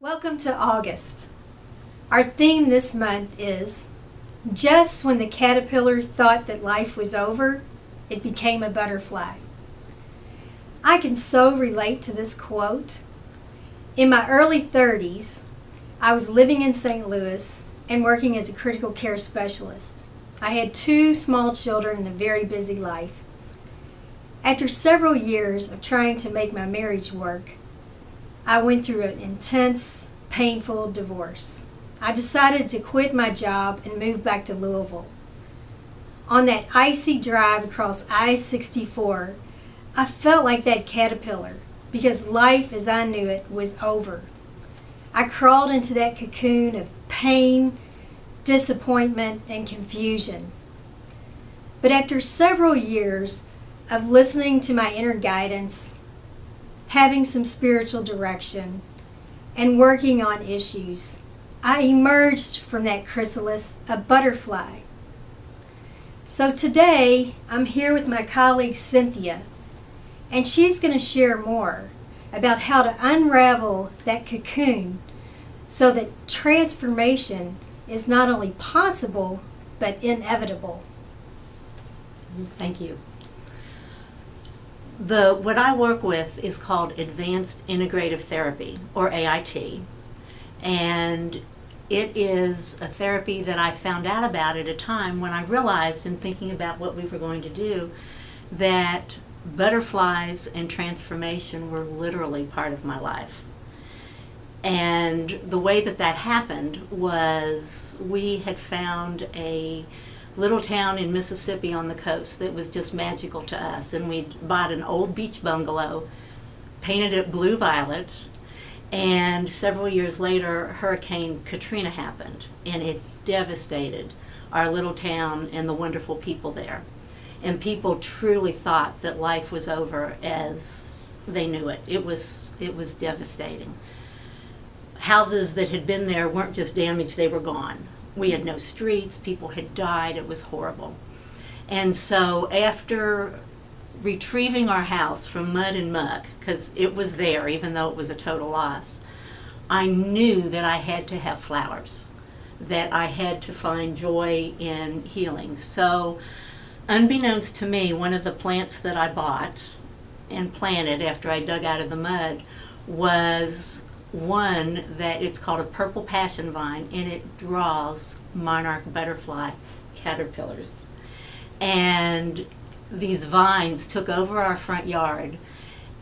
Welcome to August. Our theme this month is just when the caterpillar thought that life was over, it became a butterfly. I can so relate to this quote. In my early 30s, I was living in St. Louis and working as a critical care specialist. I had 2 small children and a very busy life. After several years of trying to make my marriage work, I went through an intense, painful divorce. I decided to quit my job and move back to Louisville. On that icy drive across I-64, I felt like that caterpillar because life as I knew it was over. I crawled into that cocoon of pain, disappointment, and confusion. But after several years of listening to my inner guidance, having some spiritual direction, and working on issues, I emerged from that chrysalis a butterfly. So today, I'm here with my colleague Cynthia, and she's going to share more about how to unravel that cocoon so that transformation is not only possible, but inevitable. Thank you. What I work with is called Advanced Integrative Therapy, or AIT, and it is a therapy that I found out about at a time when I realized, in thinking about what we were going to do, that butterflies and transformation were literally part of my life. And the way that happened was we had found a little town in Mississippi on the coast that was just magical to us, and we bought an old beach bungalow, painted it blue-violet, and several years later Hurricane Katrina happened, and it devastated our little town and the wonderful people there. And people truly thought that life was over as they knew it. It was devastating. Houses that had been there weren't just damaged, they were gone. We had no streets, people had died, it was horrible. And so after retrieving our house from mud and muck, because it was there even though it was a total loss, I knew that I had to have flowers, that I had to find joy in healing. So unbeknownst to me, one of the plants that I bought and planted after I dug out of the mud was one that it's called a purple passion vine, and it draws monarch butterfly caterpillars. And these vines took over our front yard,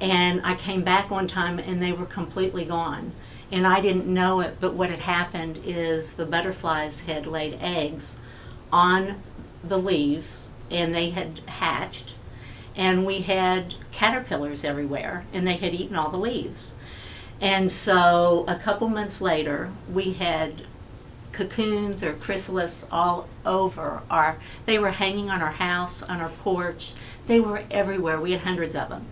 and I came back one time and they were completely gone. And I didn't know it, but what had happened is the butterflies had laid eggs on the leaves, and they had hatched, and we had caterpillars everywhere, and they had eaten all the leaves. And so a couple months later, we had cocoons or chrysalis all over they were hanging on our house, on our porch. They were everywhere. We had hundreds of them.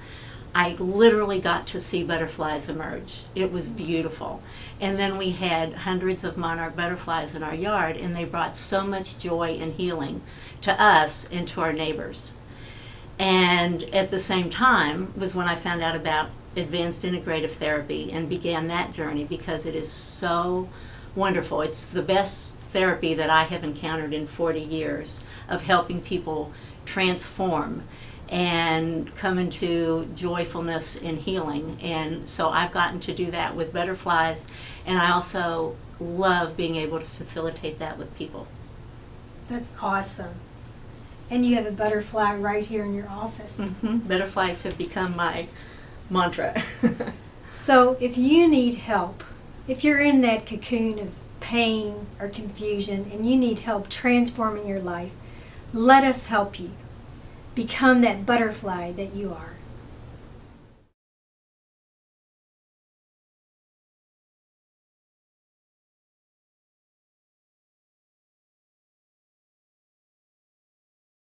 I literally got to see butterflies emerge. It was beautiful. And then we had hundreds of monarch butterflies in our yard, and they brought so much joy and healing to us and to our neighbors. And at the same time was when I found out about Advanced Integrative Therapy and began that journey, because it is so wonderful. It's the best therapy that I have encountered in 40 years of helping people transform and come into joyfulness and healing. And so I've gotten to do that with butterflies, and I also love being able to facilitate that with people. That's awesome. And you have a butterfly right here in your office. Mm-hmm. Butterflies have become my mantra. So if you need help, if you're in that cocoon of pain or confusion and you need help transforming your life, let us help you become that butterfly that you are.